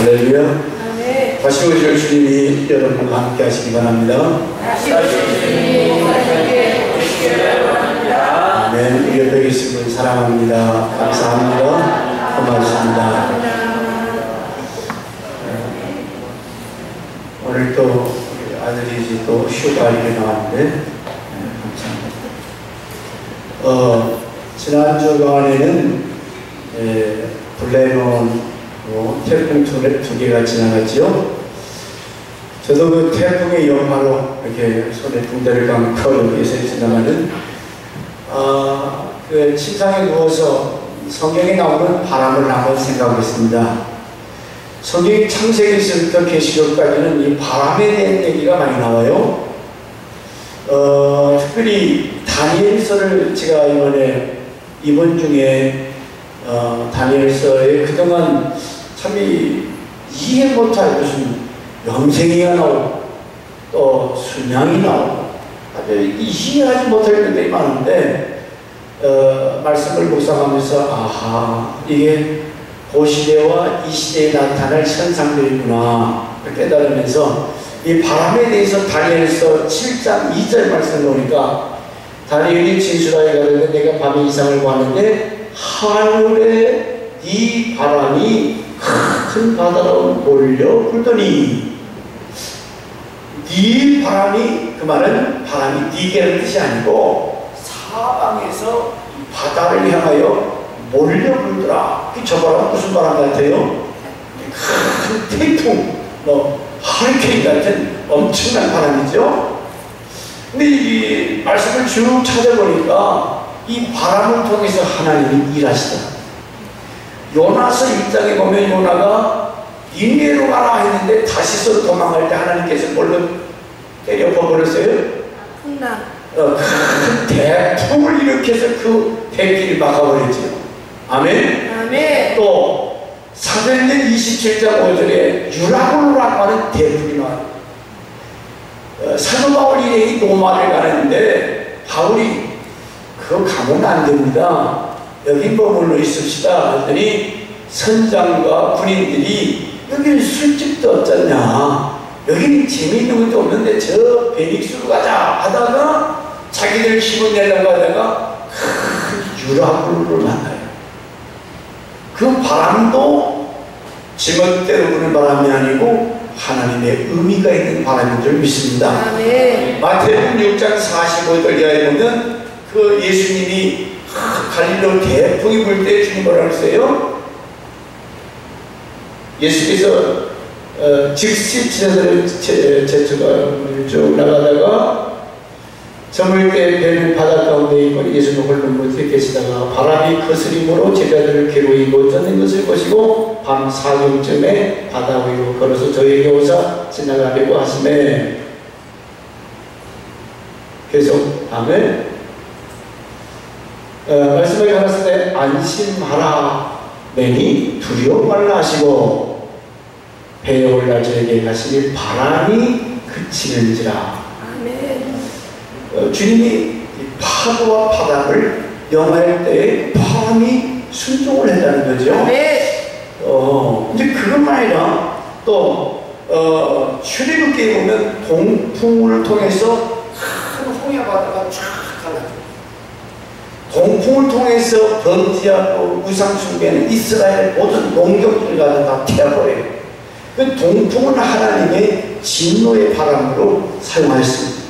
할렐루야. 다시 오실 주님이 여러분과 함께 하시기 바랍니다. 아멘. 우리 옆에 계신 분 사랑합니다. 감사합니다. 고맙습니다. 오늘 또 아들이 또 휴가를 나왔는데 감사합니다. 지난주간에는 블레논 태풍 두 개가 지나갔지요. 저도 그 태풍의 여파로 이렇게 손에 붕대를 감고 여기서 있습니다만은 그 침상에 누워서 성경에 나오는 바람을 한번 생각했습니다. 성경이 창세기서부터 계시록까지는 이 바람에 대한 얘기가 많이 나와요. 특별히 다니엘서를 제가 이번 중에 다니엘서에 그동안 참 이해 못할 무슨 영생이가 나오고 또 순양이 나오고 아주 이해하지 못할 것들이 많은데 말씀을 묵상하면서 아하, 이게 그 시대와 이 시대에 나타날 현상들이구나 깨달으면서 이 바람에 대해서 다니엘서 7장 2절 말씀을 보니까 다니엘이 진술하여 가는데 내가 밤에 이상을 보았는데 하늘에 이 바람이 큰 바다로 몰려 불더니 이 바람이 그 말은 바람이 니게라는 뜻이 아니고 사방에서 바다를 향하여 몰려 불더라. 저 바람은 무슨 바람 같아요? 큰 태풍, 허리케인 같은 엄청난 바람이죠. 근데 이 말씀을 쭉 찾아보니까 이 바람을 통해서 하나님이 일하시다. 요나서 1장에 보면 요나가 닌게로 가라 했는데 다시서 도망갈 때 하나님께서 뭘로 때려 버렸어요? 풍랑. 큰 태풍을 일으켜서 그 대길을 막아버렸죠. 아멘? 아멘. 또 사도행전 27장 5절에 유라굴로라고 하는 대풍이 나와요. 사도 바울 일행이 로마를 가는데 바울이 그거 가면 안 됩니다. 여기 머물러 있읍시다 했더니 선장과 군인들이 여기는 술집도 없잖냐, 여기는 재미있는 것도 없는데 저 베닉스로 가자 하다가 자기들 힘을 내려고 하다가 큰 유라굴로를 만나요. 그 바람도 지멋대로 부는 바람이 아니고 하나님의 의미가 있는 바람인 줄 믿습니다. 마태복음 6장 45절 이하에 보면 그 예수님이 갈릴리로 대풍이 불 때 주님 뭐라고 했어요? 예수께서 즉시 지하철을 제쳐가 쭉 나가다가 저물 때 배는 바다 가운데 있고 예수는 홀로 못해 계시다가 바람이 거스림으로 제자들을 괴로이 못 쫓는 것을 보시고 밤 4경쯤에 바다 위로 걸어서 저에게 오사 지나가려고 하시매 계속 밤을 말씀을 가르칠 때 안심하라 매니 두려워 말라 하시고 배에 올라 저에게 가시니 바람이 그치는지라. 아멘. 주님이 파도와 바람을 명할 때 바람이 순종을 했다는 거죠. 아멘. 이제 그것만 아니라 또 출애굽기에 보면 동풍을 통해서 큰 홍해 바다가 쫙 갈라져요. 동풍을 통해서 번지하고 우상숭배는 이스라엘 모든 농경들과 다 태워버려요. 그 동풍은 하나님의 진노의 바람으로 사용하였습니다.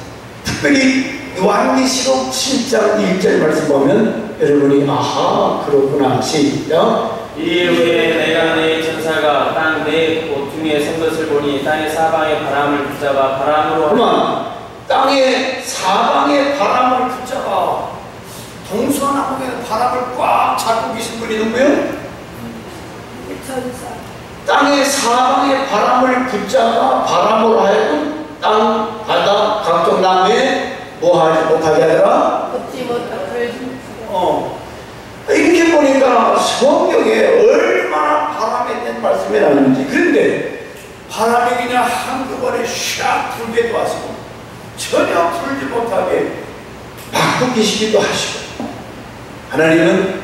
특별히 요한계시록 7장 1절 말씀 보면 여러분이 아하 그렇구나 시작. 이 후에 내가 내 천사가 땅 내 모퉁이에 선 것을 보니 땅의 사방에 바람을 붙잡아 바람으로 그만 땅의 사방에 바람을 붙잡아 동서남북에 바람을 꽉 잡고 계신 분이 누구예요? 땅의 사방에 바람을 붙잡아 바람으로 하여금 땅, 바다, 각종 나무에 뭐하지 못하게 하더라? 걷지 못하게. 이렇게 보니까 성경에 얼마나 바람에 대한 말씀이 나오는지. 그런데 바람이 그냥 한꺼번에 샥 불게 도와시고 전혀 불지 못하게 막고 계시기도 하시고 하나님은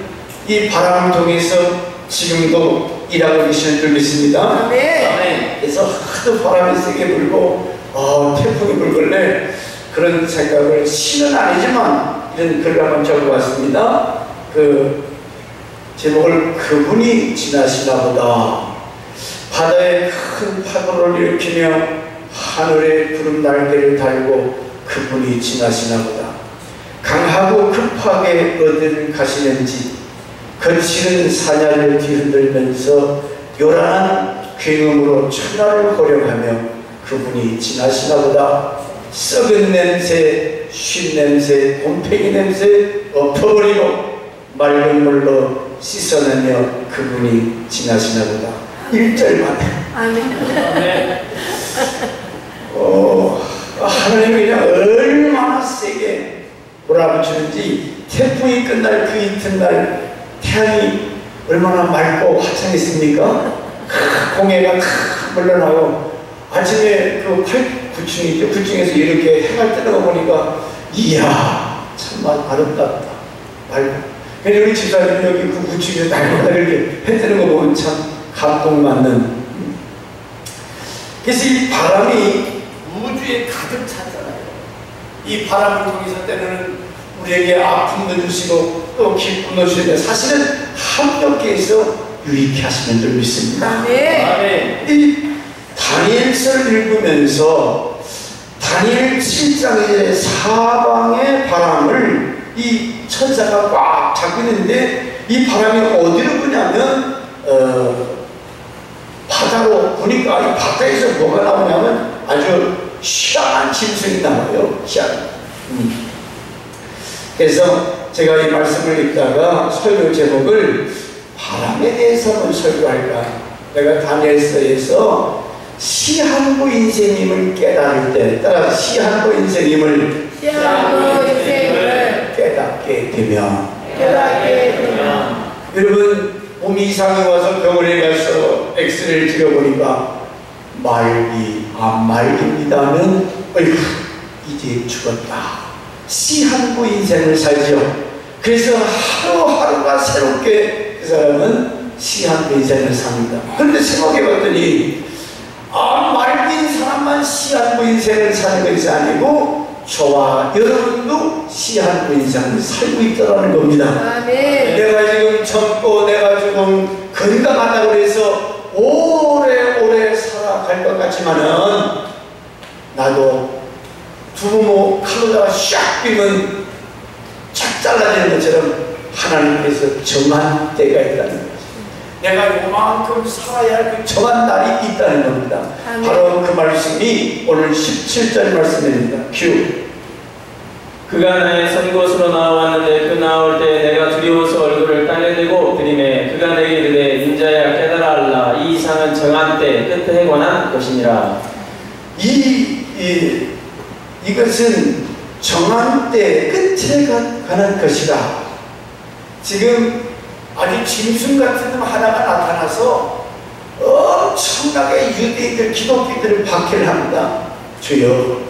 이 바람을 통해서 지금도 일하고 계시는 줄 믿습니다. 아멘. 그래서 하도 바람이 세게 불고 태풍이 불길래 그런 생각을 시는 아니지만 이런 글을 한번 적어봤습니다. 그 제목을 그분이 지나시나 보다. 바다에 큰 파도를 일으키며 하늘에 구름 날개를 달고 그분이 지나시나 보다. 강하고 급하게 어디를 가시는지 거칠은 사냐를 뒤흔들면서 요란한 굉음으로 천하를 호령하며 그분이 지나시나 보다. 썩은 냄새, 쉰 냄새, 곰팡이 냄새 엎어버리고 맑은 물로 씻어내며 그분이 지나시나 보다. 1절만. 아멘. 하나님이 그냥 얼마나 세게 몰아붙이는지 태풍이 끝날 그 이튿날 태양이 얼마나 맑고 화창했습니까? 공해가 탁 물러나고 아침에 그 9층이죠. 9층에서 이렇게 해가 뜨는 거 보니까 이야 정말 아름답다. 맑고. 근데 우리 집사님은 여기 그 9층에서 날마다 이렇게 해 뜨는 거 보면 참 감동받는. 그래서 이 바람이 우주에 가득 찼잖아요. 이 바람을 통해서 때로는 우리에게 아픔도 주시고 또 기쁨도 주시는데 사실은 합력해서 유익해 하시는 줄 믿습니다. 아멘. 이 다니엘서를 읽으면서 다니엘 7장의 사방의 바람을 이 천사가 꽉 잡고 있는데 이 바람이 어디로 부냐면 바다로 보니까 이 바다에서 뭐가 나오냐면 아주 희한한 짐승이 나와요. 희한. 그래서 제가 이 말씀을 읽다가 설교 제목을 바람에 대해서 한번 설교할까. 내가 다니엘서에서 시한부 인생님을 깨달을 때, 따라 시한부 인생님을 깨닫게 되면, 여러분 몸이 이상해 와서 병원에 가서 엑스레이를 찍어보니까 말기 안 말깁니다는 어이구 이제 죽었다. 시한부 인생을 살지요. 그래서 하루하루가 새롭게 그 사람은 시한부 인생을 삽니다. 그런데 생각해봤더니 말긴 사람만 시한부 인생을 사는 것이 아니고 저와 여러분도 시한부 인생을 살고 있다는 겁니다. 아멘. 내가 지금 젊고 내가 지금 건강하다고 해서 오래오래 살아갈 것 같지만은 나도 두부모 칼로다가 샥 비면 착 잘라지는 것처럼 하나님께서 정한 때가 있다는 거죠. 내가 요만큼 살아야 할 그 정한 날이 있다는 겁니다. 아멘. 바로 그 말씀이 오늘 17절 말씀입니다. 큐. 그가 나의 선 곳으로 나와왔는데 그 나올 때 내가 두려워서 얼굴을 땅에 대고 들이매 그가 내게 이르되 인자야 깨달아 알라 이 이상은 정한 때 끝에 관한 것이니라. 이것은 정한 때 끝에 관한 것이다. 지금 아주 짐승 같은 놈 하나가 나타나서 엄청나게 유대인들 기독교들을 박해를 합니다. 주여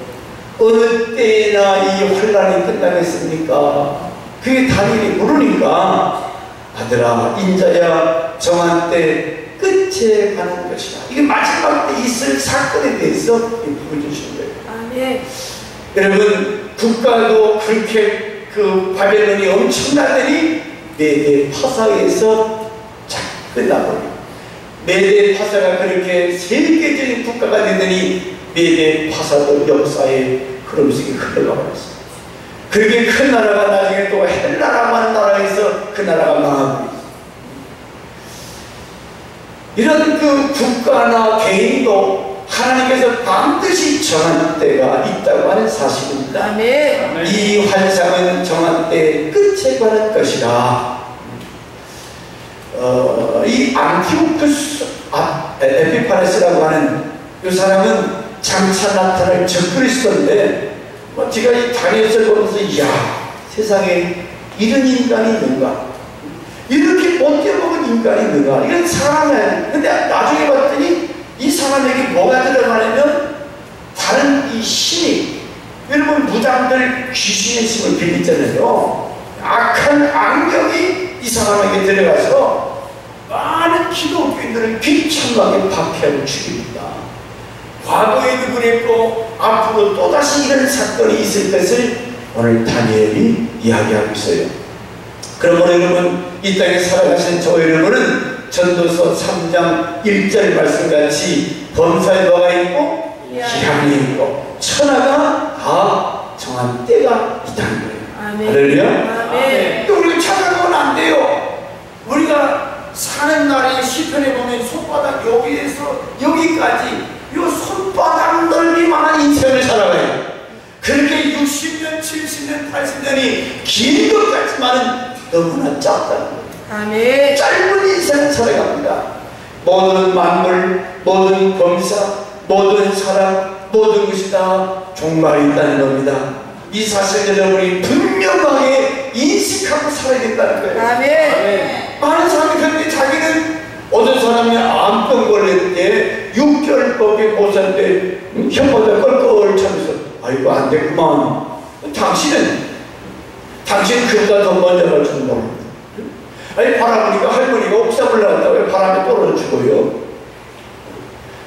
어느 때나 이 환란이 끝나겠습니까? 그게 다니엘이 물으니까 아들아 인자야 정한 때 끝에 가는 것이다. 이게 마지막 때 있을 사건에 대해서 보여주신 거예요. 아멘. 여러분 국가도 그렇게 그 바벨론이 엄청나더니 메대 파사에서 착 끝나버려요. 메대 파사가 그렇게 세계적인 국가가 되더니 메대 파사도 역사의 흐름 속에 흘러가 버렸어요. 그렇게 큰 나라가 나중에 또 헬라라고 하는 나라에서 그 나라가 망하고 이런 그 국가나 개인도 하나님께서 반드시 정한 때가 있다고 하는 사실입니다. 아멘. 이 환상은 정한 때의 끝에 관한 것이다. 이 안티오쿠스 에피파네스라고 하는 이 사람은 장차 나타날 적그리스도인데 제가 이 다니엘서를 보면서 이야 세상에 이런 인간이 있는가, 이렇게 못돼 먹은 인간이 있는가, 이런 사람은. 근데 나중에 봤더니 이 사람에게 뭐가 들어가냐면 다른 이 신이, 여러분 무당들 귀신의 힘을 빌리잖아요. 악한 악령이 이 사람에게 들어가서 많은 기독교인들을 비참하게 박해하고 죽입니다. 과거에도 그랬고 앞으로 또다시 이런 사건이 있을 것을 오늘 다니엘이 이야기하고 있어요. 그러므로 여러분, 이 땅에 살아가신 저 여러분은 전도서 3장 1절 말씀같이 범사에 뭐가 있고 기한이 있고 천하가 다 정한 때가 있다는 거예요. 할렐루야. 아멘. 또 우리가 찾아가면 안 돼요. 우리가 사는 날에 시편에 보면 손바닥 여기에서 여기까지 요 손바닥 넓이만한 인생을 살아가요. 그렇게 60년, 70년, 80년이 긴 것 같지만은 너무나 작다는 거예요. 아멘. 짧은 인생을 살아갑니다. 모든 만물, 모든 범사, 모든 사람, 모든 것이 다 종말이 있다는 겁니다. 이 사실을 여러분이 분명하게 인식하고 살아야 된다는 거예요. 아멘. 많은 사람이 그런데 자기는 어떤 사람이 암병 걸릴 때 6개월밖에 못 살 때 혓바닥 껄껄 차면서 아이고 안 됐구만. 당신 그보다 더 먼저 갈 줄 모릅니다. 아니 바라보니까 할머니가 옥상을 나갔다고 왜 바람에 떨어져 죽어요?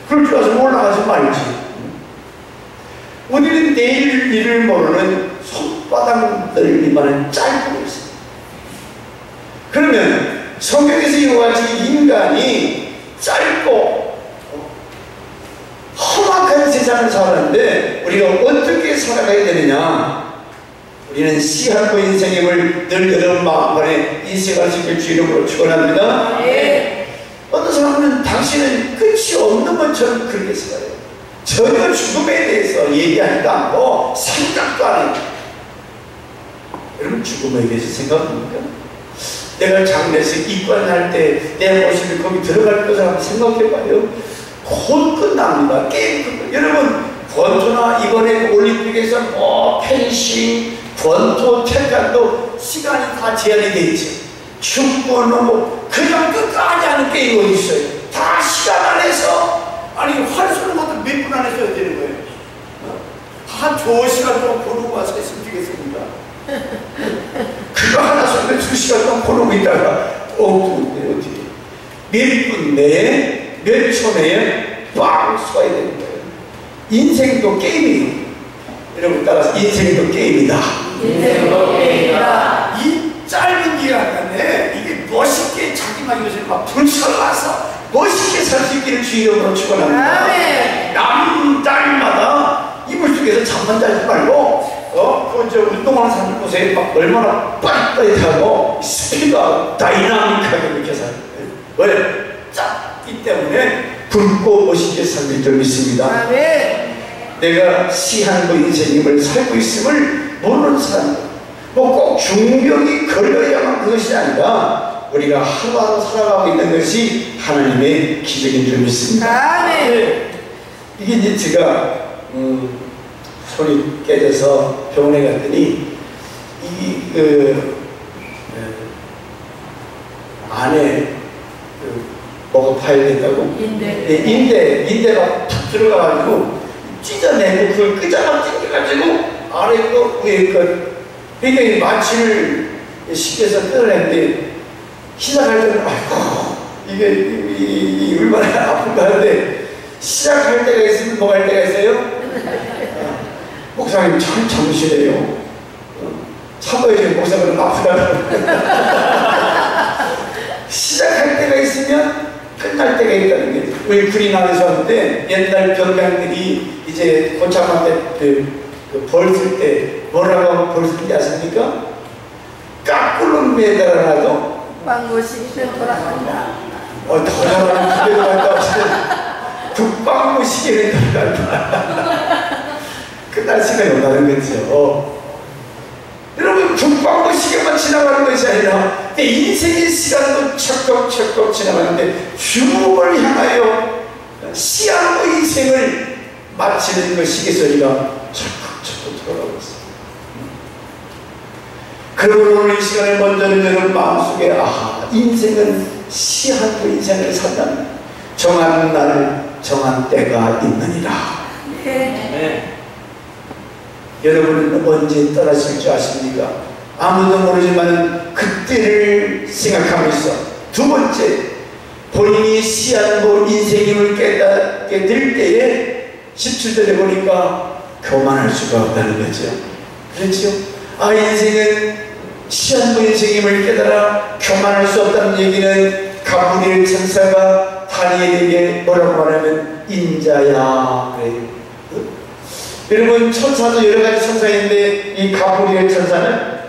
그럴 줄 알아서 올라가지 말지. 우리는 내일 일을 모르는 손바닥 넓이만한 짧고 있어요. 그러면 성경에서 이와 같이 인간이 짧고 험악한 세상을 살았는데 우리가 어떻게 살아가야 되느냐? 우리는 씨한부 인생임을 늘 여러분 마음판에 인식하시길 주 이름으로 축원합니다. 어떤 사람은 당신은 끝이 없는 것처럼 그렇게 살아요. 전혀 죽음에 대해서 얘기하지도 않고 생각도 안 해요. 여러분 죽음에 대해서 생각합니까? 내가 장례식 입관할 때 내 모습이 거기 들어갈 것을 한번 생각해봐요. 곧 끝납니다. 게임 끝. 여러분 권투나 이번에 올림픽에서 뭐 펜싱, 권투, 태권도 시간이 다 제한이 돼 있죠. 축구는 뭐 그냥 끝까지 하는 게임이 어디 있어요? 다 시간 안에서 아니 활쏘는 것도 몇 분 안에 써야 되는 거예요. 한 2시간 동안 고르고 와서 했으면 되겠습니다. 그거 하나 쏘면 2시간 동안 고르고 있다가 어떻게 몇 분 내에 몇 초 내에 빵 쏘야 되는 거예요. 인생도 게임이에요. 여러분 따라서 인생도 게임이다. 인생도 게임이다. 이 짧은 기간에 이게 멋있게 자기만 요새 막 불살라서 멋있게 살 수 있기를 주 이름으로 축원합니다. 남달마다 이불 속에서 잠만 자지 말고 저 운동하는 사람들 보세요. 막 얼마나 빠릿빠릿하고 스피드가 다이나믹하게 이렇게 살아요. 왜? 짧기 때문에 붉고 멋있게 살기 좀 있습니다. 아멘. 내가 시한부 인생임을 살고 있음을 모르는 사람, 뭐 꼭 중병이 걸려야만 그것이 아니라 우리가 하루하루 살아가고 있는 것이 하나님의 기적인 줄 믿습니다. 아멘. 이게 이제 제가 손이 깨져서 병원에 갔더니 안에 뭐가 파열됐다고? 인대가 툭 들어가가지고 찢어내고 그걸 끄자마 찢겨가지고 아래 거 위에 거 그러니까 마취를 시켜서 뜯어냈는데 시작할 때는 아이고 이게 얼마나 아픈가 하는데 시작할 때가 있으면 뭐 할 때가 있어요? 목사님 참 참으시네요. 참아야지 목사님은 아프다고. 시작할 때가 있으면 끝날 때가 있다는 게 우리 군인 안에서 하는데 옛날 병장들이 이제 고참한테 벌 쓸 때 뭐라고 하고 벌 쓸지 아십니까? 까꿀로 매달아놔도 빵고시기는 돌아간다. 더 잘하는 기대도 갈까 없이 북방구 시계는 돌아간다. 끝날 시간이 온다는 거죠. 여러분 북방구 시계만 지나가는 것이 아니라 내 인생의 시간도 척겁척겁 지나가는데 죽음을 향하여 시한부 인생을 마치는 그 시계소리가 척겁척겁 돌아가고 있습니다. 그러므로 오늘 이 시간을 먼저는 여러분 마음속에 인생은 시한부 인생을 산다는 정한 날 정한 때가 있느니라. 네. 여러분은 언제 떠나실 줄 아십니까? 아무도 모르지만 그때를 생각하면서 두 번째 본인이 씨앗본 인생임을 깨닫게 될 때에 17절에 보니까 교만할 수가 없다는 거죠. 그렇죠? 인생은 씨앗본 인생임을 깨달아 교만할 수 없다는 얘기는 가브리엘 천사가 다니엘에게 뭐라고 말하면 인자야 그래요. 여러분, 천사도 여러 가지 천사인데 이 가브리엘 천사는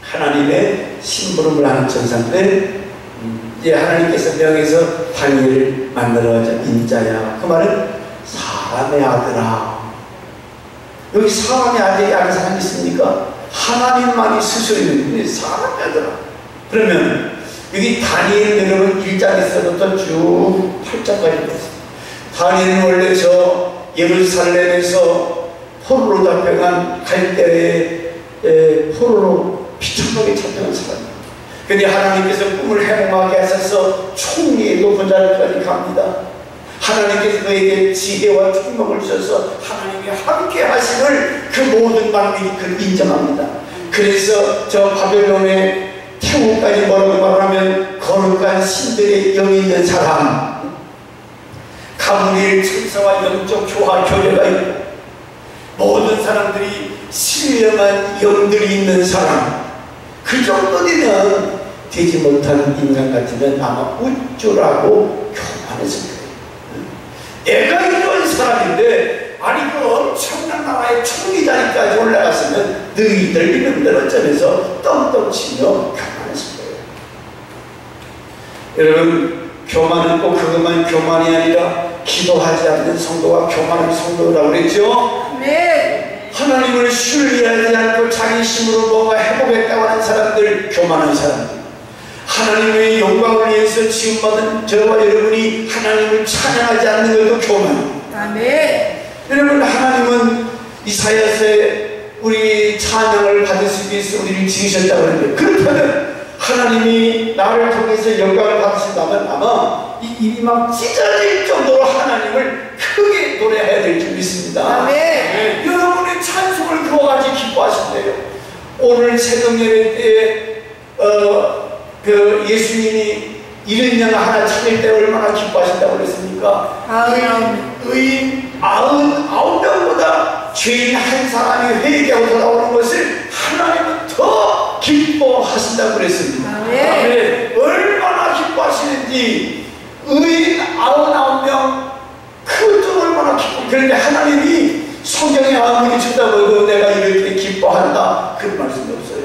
하나님의 심부름을 하는 천사인데 이제 하나님께서 명해서 다니엘을 만들어가자 인자야. 그 말은 사람의 아들아. 여기 사람의 아들이 아는 사람이 있습니까? 하나님만이 스스로 있는데 사람의 아들아. 그러면 여기 다니엘 여러분 1장에서부터 쭉 8장까지 보세요. 다니엘은 원래 저 예루살렘에서 포로로 잡혀간 갈대에 포로로 비참하게 잡혀간 사람입니다. 그런데 하나님께서 꿈을 해몽하게 하셔서 총리의 높은 자리까지 갑니다. 하나님께서 그에게 지혜와 총명을 주셔서 하나님이 함께 하심을 그 모든 만민이 그를 인정합니다. 그래서 저 바벨론의 태국까지 뭐라고 말하면 거룩한 신들의 영이 있는 사람, 가브리엘 천사와 영적 교제가 있고 모든 사람들이 신령한 영들이 있는 사람, 그 정도면 되지 못한 인간 같으면 아마 우쭐하고 교만했을 거예요. 내가 이런 사람인데 그 엄청난 나라의 총리 자리까지 올라갔으면 너희들 이름들 어쩌면서 떵떵 치며 교만했을 거예요. 여러분, 교만은 꼭 그것만 교만이 아니라 기도하지 않는 성도가 교만한 성도라고 그랬죠? 네. 하나님을 신뢰하지 않고 자기 힘으로 뭔가 해보겠다고 하는 사람들, 교만한 사람들. 하나님의 영광을 위해서 지음받은 저와 여러분이 하나님을 찬양하지 않는 것도 교만. 아멘. 여러분, 하나님은 이사야서에 우리 찬양을 받을 수 위해서 우리를 지으셨다고 하는데, 그렇다면 하나님이 나를 통해서 영광을 받으신다면 아마 이 입이 막 찢어질 정도로 하나님을 크게 노래해야 될 줄 믿습니다. 아멘. 여러분의 찬송을 그와 같이 기뻐하신대요. 오늘 새벽 예배 때에 예수님이 이런 양 하나 찾을 때 얼마나 기뻐하신다고 그랬습니까? 의인 99명보다 죄인 한 사람이 회개하고 돌아오는 것을 하나님은 더 기뻐하신다고 그랬습니다. 아멘. 얼마나 기뻐하시는지. 의인 99명 그것도 얼마나 기뻐. 그런데 하나님이 성경에 아무리 쳐다보고 내가 이렇게 기뻐한다 그런 말씀이 없어요.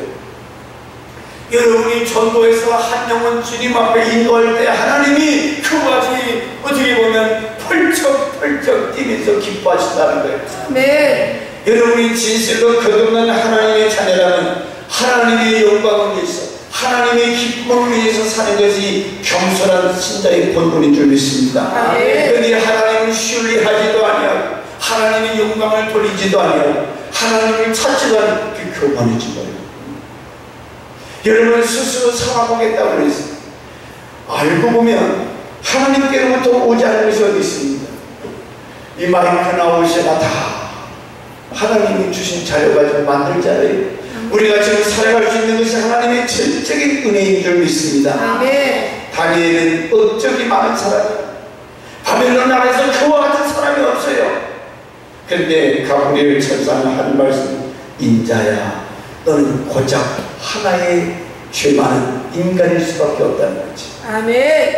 여러분이 전도에서 한 영혼 주님 앞에 인도할 때 하나님이 그것이 어떻게 보면 펄쩍펄쩍 뛰면서 기뻐하신다는 거예요. 네. 여러분이 진실로 거듭난 하나님의 자녀라면 하나님의 영광을 위해서 하나님의 기쁨을 위해서 사는 것이 겸손한 신자의 본분인 줄 믿습니다. 그런데 하나님을 신뢰하지도 아니하고 하나님의 영광을 돌리지도 아니하고 하나님을 찾지도 않는 그 교만해진 거예요. 여러분 스스로 살아보겠다고 그랬어요. 알고 보면 하나님께로부터 오지 않는 것이 어디 있습니다. 이 마이크나 옷이나 다 하나님이 주신 자료 가지고 만들잖아요. 우리가 지금 살아갈 수 있는 것이 하나님의 전적인 은혜인 줄 믿습니다. 다니엘은 업적이 많은 사람이에요. 바벨론 나라에서 그와 같은 사람이 없어요. 그런데 가브리엘 천사는 한 말씀, 인자야 너는 고작 하나의 죄 많은 인간일 수밖에 없다는 거지. 아멘.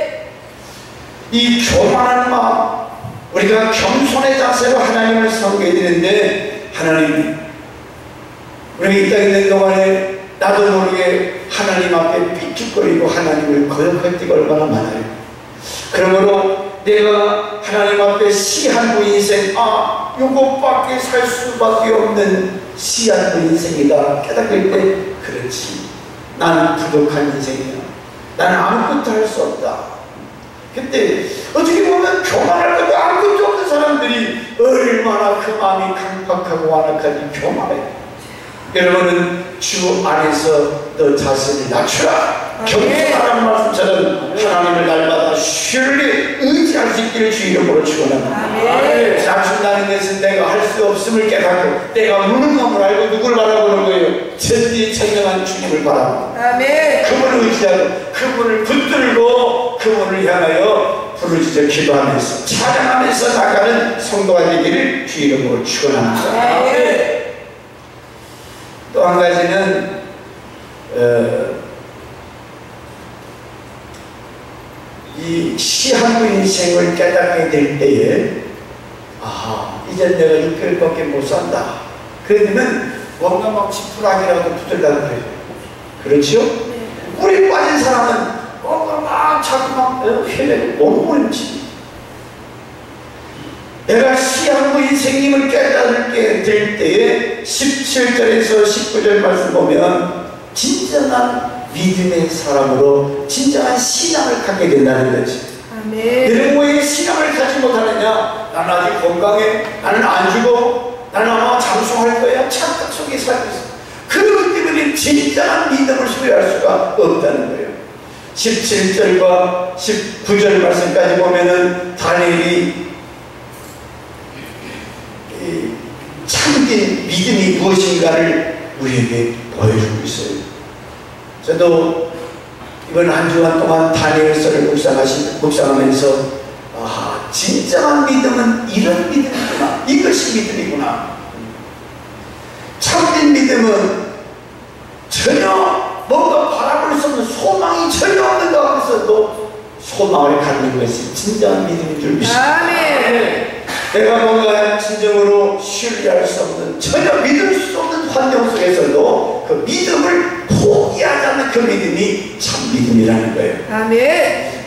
이 교만한 마음, 우리가 겸손의 자세로 하나님을 섬겨야 되는데 하나님, 우리가 이 땅에 있는 동안에 나도 모르게 하나님 앞에 삐죽거리고 하나님을 거역할 때가 얼마나 많아요. 그러므로 내가 하나님 앞에 시한부 인생, 요것밖에 살 수밖에 없는 시한부 인생이다 깨닫을 때, 그렇지, 나는 부족한 인생이야, 나는 아무것도 할 수 없다. 그때 어떻게 보면 교만할 것도 아무것도 없는 사람들이 얼마나 그 마음이 강팍하고 완악하니 교만해. 여러분은 주 안에서 너 자신을 낮추라. 겸손하라는 말씀처럼 하나님을 날마다 신뢰 의지할 수 있기를 주 이름으로 축원합니다. 낮춘다는 것은 내가 할 수 없음을 깨닫고 내가 무능함을 알고 누구를 바라보는 거예요? 전지전능한 주님을 바라봅니다. 그분을 의지하고 그분을 붙들고 그분을 향하여 부르짖어 기도하면서 찬양하면서 나가는 성도가 되기를 주 이름으로 축원합니다. 또 한 가지는 이 시한부 인생을 깨닫게 될 때에 이제 내가 6개월밖에 못 산다. 그러면 뭔가 막 지푸라기라도 붙들라고 그래요. 그렇죠? 물에 빠진 사람은 뭔가 막 자꾸 막 헤매고 몸부림치. 내가 시한부 인생님을 깨닫게 될 때에 17절에서 19절 말씀 보면 진정한 믿음의 사람으로 진정한 신앙을 갖게 된다는 거지. 여러분 왜 신앙을 갖지 못하느냐? 나는 아직 건강해. 나는 안 죽어. 나는 아마 장수할 거야. 착각 속에 살고 있어. 그렇기 때문에 진정한 믿음을 소유할 수가 없다는 거예요. 17절과 19절 말씀까지 보면은 다니엘이 참된 믿음이 무엇인가를 우리에게 보여주고 있어요. 저도 이번 한 주간 동안 다니엘서를 묵상하면서 진정한 믿음은 이런 믿음이구나. 이것이 믿음이구나. 참된 믿음은 전혀 뭔가 바라볼 수 없는 소망이 전혀 없는 가운데서도 소망을 갖는 것이 진정한 믿음인 줄 믿습니다. 내가 뭔가 진정으로 신뢰할 수 없는, 전혀 믿을 수 없는 환경 속에서도 그 믿음을 포기하지 않는 그 믿음이 참 믿음이라는 거예요.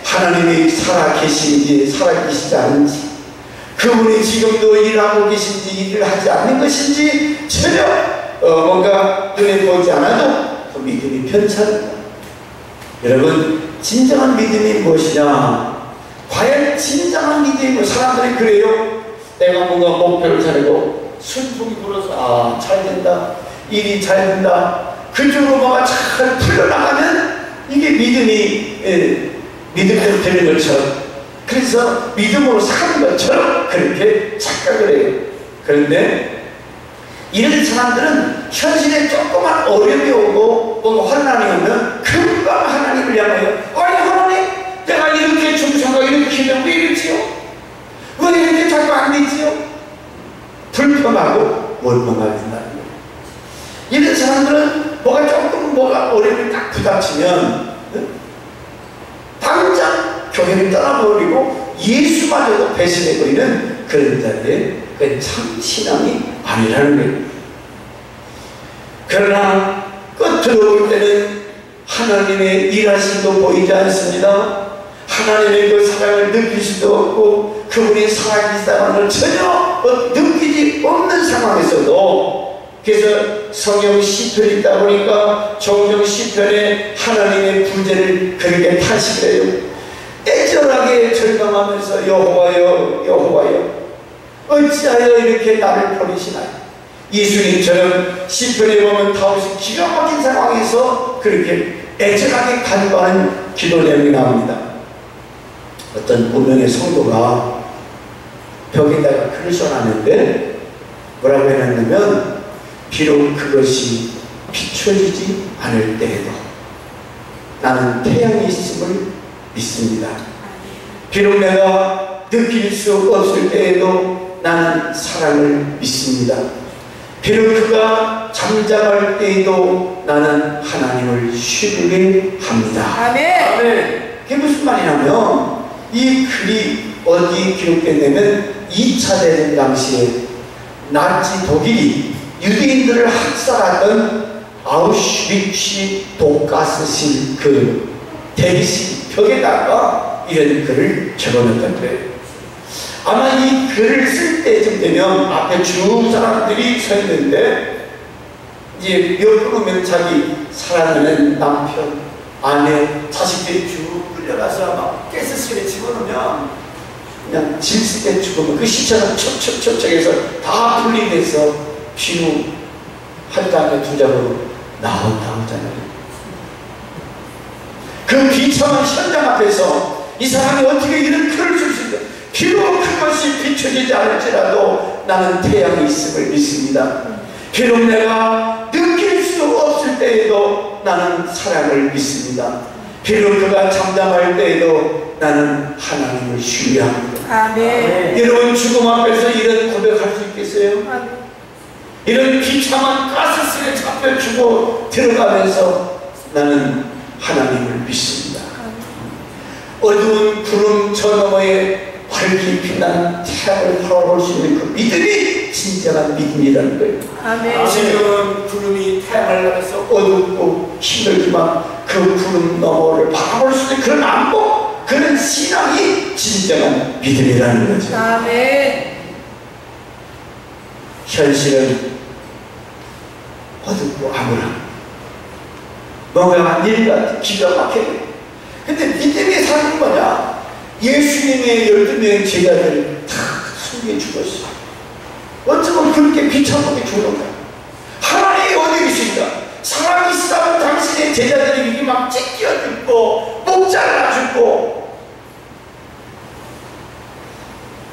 하나님이 살아계신지 살아계시지 않은지, 그분이 지금도 일하고 계신지 일을 하지 않는 것인지 전혀 뭔가 눈에 보이지 않아도 그 믿음이 편찮습니다. 여러분, 진정한 믿음이 무엇이냐? 과연 진정한 믿음이 뭐 사람들이 그래요. 내가 뭔가 목표를 차리고 순풍이 불어서 잘 된다, 일이 잘 된다, 그쪽으로 뭐가 잘 풀려나가면 이게 믿음대로 되는 것처럼, 그래서 믿음으로 사는 것처럼 그렇게 착각을 해요. 그런데 이런 사람들은 현실에 조그만 어려움이 오고 뭔가 환난이 오면 금방 하나님을 향하여 아니 하나님, 내가 이렇게 충성하고 이렇게 기도하고 왜 이러지요? 왜 이렇게 자꾸 안 되지요? 불평하고 원망하게 된다는 거예요. 이런 사람들은 뭐가 어려움이 딱 부닥치면 당장 교회를 떠나버리고 예수마저도 배신해버리는 그런 자들의 그 참 신앙이 아니라는 거예요. 그러나 끝으로 볼 때는 하나님의 일하심도 보이지 않습니다. 하나님의 그 사랑을 느낄 수도 없고 그분이 살아계시다는 걸 전혀 느끼지 없는 상황에서도, 그래서 성경 시편이 있다 보니까 종종 시편에 하나님의 부재를 그렇게 탄식을 해요. 애절하게 절망하면서 여호와여 여호와여 어찌하여 이렇게 나를 버리시나요? 예수님처럼 시편에 보면 다윗이 기가 막힌 상황에서 그렇게 애절하게 간구하는 기도 내용이 나옵니다. 어떤 무명의 성도가 벽에다가 글을 써놨는데 뭐라고 해놨냐면, 비록 그것이 비춰지지 않을 때에도 나는 태양이 있음을 믿습니다. 비록 내가 느낄 수 없을 때에도 나는 사랑을 믿습니다. 비록 그가 잠잠할 때에도 나는 하나님을 쉬게 합니다. 그게 무슨 말이냐면, 이 글이 어디에 기록됐냐면 2차 대전 당시에 나치 독일이 유대인들을 학살하던 아우슈비츠 독가스실 그 대기실 벽에다가 이런 글을 적어놨던 거예요. 아마 이 글을 쓸 때쯤 되면 앞에 쭉 사람들이 서 있는데 이제 몇 분 오면 자기 사랑하는 남편, 아내, 자식들이 쭉 끌려가서 막 가스실에 집어넣으면 그냥 질질 때 죽으면 그 시체가 척척척척해서 다 분리돼서 비누 한 장에 두 장으로 나온다잖아요. 그 비참한 현장 앞에서 이 사람이 어떻게 이런 글을 쓸 수 있다. 비록 그것이 비춰지지 않을지라도 나는 태양이 있음을 믿습니다. 비록 내가 느낄 수 없을 때에도 나는 사랑을 믿습니다. 비록 그가 잠잠할 때에도 나는 하나님을 신뢰합니다. 아멘. 여러분 죽음 앞에서 이런 고백할 수 있겠어요? 아멘. 이런 비참한 가스실에 잡혀 죽어 들어가면서 나는 하나님을 믿습니다. 어두운 구름 저 너머에 밝게 빛나는 태양을 바라볼 수 있는 그 믿음이 진정한 믿음이라는 거예요. 아멘. 지금 구름이 태양을 향해서 어둡고 힘들지만 그 구름 너머를 바라볼 수 있는 그런 안목, 그런 신앙이 진정한 믿음이라는 거죠. 아멘. 현실은 어둡고 암울한 뭔가 일 같은 기가 막혀요. 근데 믿음이 사는 거냐? 예수님의 12명의 제자들 다 속에 죽었어요. 어쩌면 그렇게 비참하게 죽는가? 하나님이 어디 계신가? 살아계시다면 당신의 제자들이 이렇게 막 찢겨 죽고 목 잘라 죽고.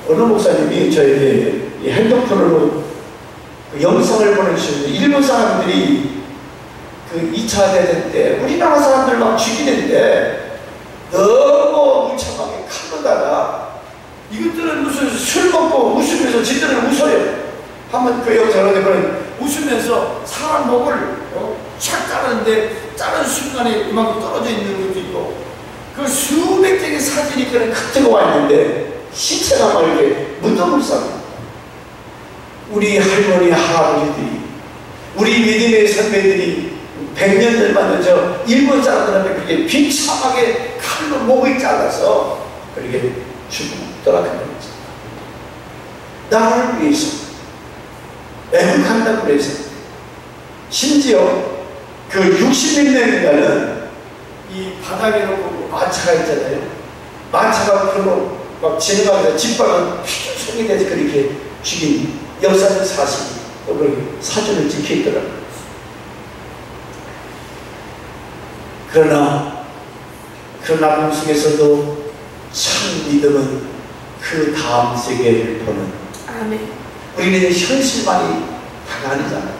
어느 목사님이 저에게 핸드폰으로 그 영상을 보내주셨는데, 일본 사람들이 그 2차 대전 때 우리나라 사람들 막 죽이는데 너무 무참하게 칼로다가 이것들은 무슨 술 먹고 웃으면서 지들은 웃어요. 한번 그 영상을 보면 웃으면서 사람 목을 착 자르는데 자른 순간에 이만큼 떨어져 있는 것도 있고, 그 수백 장의 사진이 그냥 흩어져 와 있는데 시체가 막 이렇게 무덤을 싸고, 우리 할머니 할아버지들이, 우리 믿음의 선배들이 100년 전만 저 일본 사람들한테 그렇게 비참하게 칼로 목을 잘라서 그렇게 죽더라는 거죠. 나를 위해서 애국한다고 그래서, 심지어 그 60몇 년인가는 이 바닥에 놓고 마차가 있잖아요. 마차가 그로 막 지나가면서 짓밟아 휘청이 돼서 그렇게 죽인 역사적 사실이 또 사진을 찍혀 있더라고요. 그러나 그 나쁨 속에서도 참 믿음은 그 다음 세계를 보는. 아멘. 우리는 현실만이 다가 아니잖아요.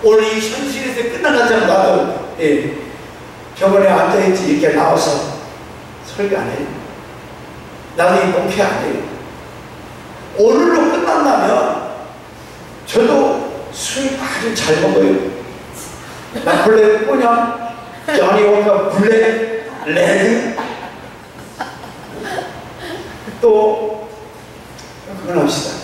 오늘 이 현실에서 끝나가지 나도 병원에 앉아있지 이렇게 나와서 설교 안 해요. 나도 이 목회 안 해요. 오늘로 끝난다면 저도 술 아주 잘 먹어요. 나 블랙 꼬냐, johnny walker 블랙, 레드, 또 그건 합시다.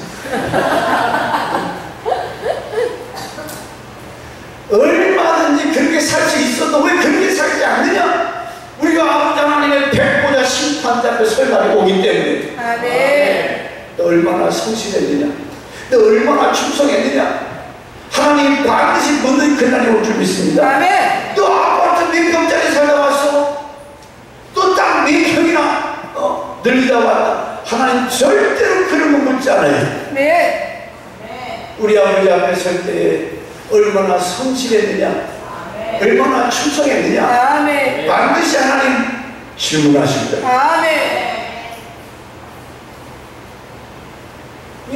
얼마든지 그렇게 살 수 있어도 왜 그렇게 살지 않느냐? 우리가 아버지 하나님의 백보자 심판자 앞에 설 날이 오기 때문에. 아멘. 너 얼마나 성실했느냐? 너 얼마나 충성했느냐? 하나님이 반드시 묻는 그날이 올 줄 믿습니다. 아멘. 너 아파트 몇 평짜리 살다 왔어? 너 땅 몇 평이나 늘리다 왔다? 하나님 절대로 그런 거 묻지 않아요. 네. 우리 아버지 앞에 설 때 얼마나 성실했느냐, 얼마나 충성했느냐, 아멘. 반드시 하나님 질문하십니다. 아멘.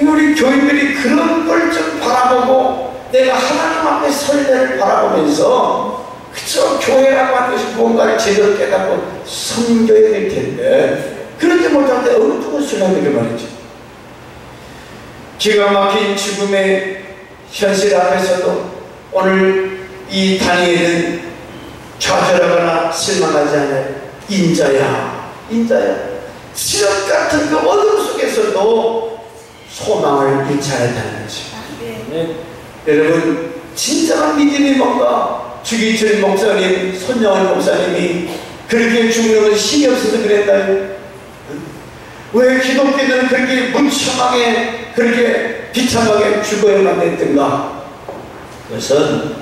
우리 교인들이 그런 걸 좀 바라보고 내가 하나님 앞에 설 때를 바라보면서 그저 교회라고 하는 것이 무언가를 제대로 깨닫고 섬겨야 될 텐데 그러지 못할 때 어느 것을 하는 게 말이죠. 기가 막힌 죽음의 현실 앞에서도 오늘 이 다니엘은 좌절하거나 실망하지 않아요. 인자야, 인자야. 시험 같은 그 어둠 속에서도 소망을 잃지 않았다는 거죠. 네. 여러분, 진정한 믿음이 뭔가 주기철 목사님, 손영원 목사님이 그렇게 죽는 건 힘이 없어서 그랬나요? 왜 기독교는 그렇게 무참하게 그렇게 비참하게 죽어야만 했던가? 그것은